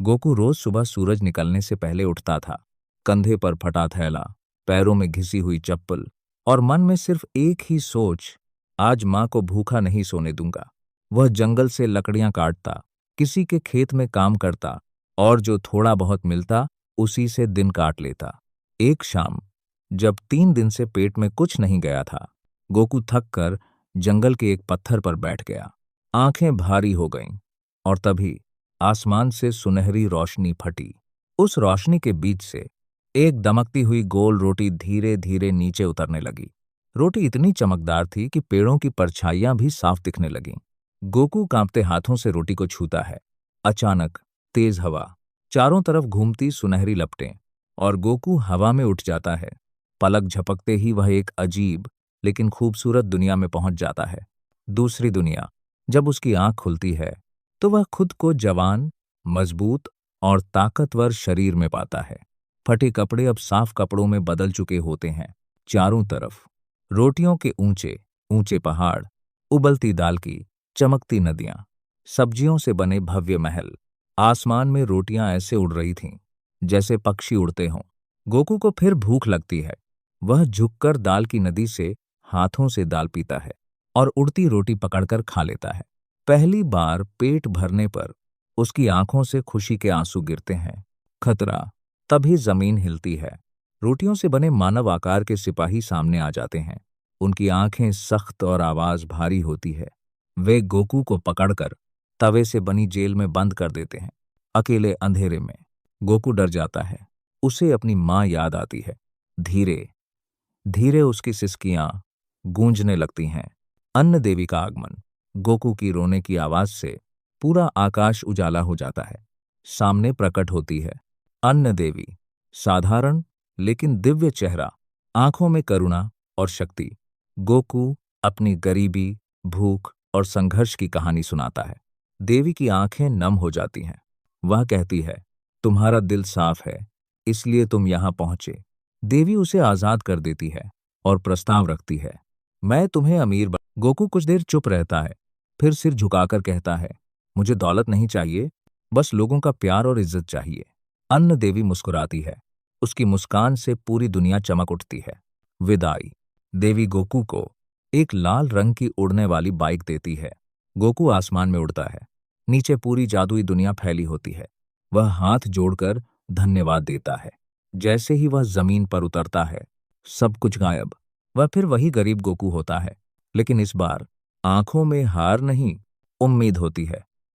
Goku रोज सुबह सूरज निकलने से पहले उठता था। कंधे पर फटा थैला, पैरों में घिसी हुई चप्पल और मन में सिर्फ एक ही सोच, आज माँ को भूखा नहीं सोने दूंगा। वह जंगल से लकड़ियां काटता, किसी के खेत में काम करता और जो थोड़ा बहुत मिलता उसी से दिन काट लेता। एक शाम जब 3 दिन से पेट में कुछ नहीं गया था, गोकू थक कर जंगल के एक पत्थर पर बैठ गया। आंखें भारी हो गईं और तभी आसमान से सुनहरी रोशनी फटी। उस रोशनी के बीच से एक दमकती हुई गोल रोटी धीरे धीरे नीचे उतरने लगी। रोटी इतनी चमकदार थी कि पेड़ों की परछाइयां भी साफ दिखने लगीं। गोकू कांपते हाथों से रोटी को छूता है। अचानक तेज हवा, चारों तरफ घूमती सुनहरी लपटें, और गोकू हवा में उठ जाता है। पलक झपकते ही वह एक अजीब लेकिन खूबसूरत दुनिया में पहुंच जाता है। दूसरी दुनिया। जब उसकी आंख खुलती है तो वह खुद को जवान, मजबूत और ताकतवर शरीर में पाता है। फटे कपड़े अब साफ कपड़ों में बदल चुके होते हैं। चारों तरफ रोटियों के ऊंचे ऊंचे पहाड़, उबलती दाल की चमकती नदियां, सब्जियों से बने भव्य महल। आसमान में रोटियां ऐसे उड़ रही थीं जैसे पक्षी उड़ते हों। गोकू को फिर भूख लगती है। वह झुककर दाल की नदी से हाथों से दाल पीता है और उड़ती रोटी पकड़कर खा लेता है। पहली बार पेट भरने पर उसकी आंखों से खुशी के आंसू गिरते हैं। खतरा। तभी जमीन हिलती है। रोटियों से बने मानव आकार के सिपाही सामने आ जाते हैं। उनकी आंखें सख्त और आवाज भारी होती है। वे गोकू को पकड़कर तवे से बनी जेल में बंद कर देते हैं। अकेले अंधेरे में गोकू डर जाता है। उसे अपनी माँ याद आती है। धीरे धीरे उसकी सिसकियां गूंजने लगती हैं। अन्न देवी का आगमन। गोकू की रोने की आवाज से पूरा आकाश उजाला हो जाता है। सामने प्रकट होती है अन्न देवी। साधारण लेकिन दिव्य चेहरा, आंखों में करुणा और शक्ति। गोकू अपनी गरीबी, भूख और संघर्ष की कहानी सुनाता है। देवी की आंखें नम हो जाती हैं। वह कहती है, तुम्हारा दिल साफ है, इसलिए तुम यहां पहुंचे। देवी उसे आजाद कर देती है और प्रस्ताव रखती है, मैं तुम्हें गोकू कुछ देर चुप रहता है, फिर सिर झुकाकर कहता है, मुझे दौलत नहीं चाहिए, बस लोगों का प्यार और इज्जत चाहिए। अन्न देवी मुस्कुराती है। उसकी मुस्कान से पूरी दुनिया चमक उठती है। विदाई। देवी गोकू को एक लाल रंग की उड़ने वाली बाइक देती है। गोकू आसमान में उड़ता है। नीचे पूरी जादुई दुनिया फैली होती है। वह हाथ जोड़कर धन्यवाद देता है। जैसे ही वह जमीन पर उतरता है, सब कुछ गायब। वह फिर वही गरीब गोकू होता है, लेकिन इस बार आंखों में हार नहीं, उम्मीद होती है।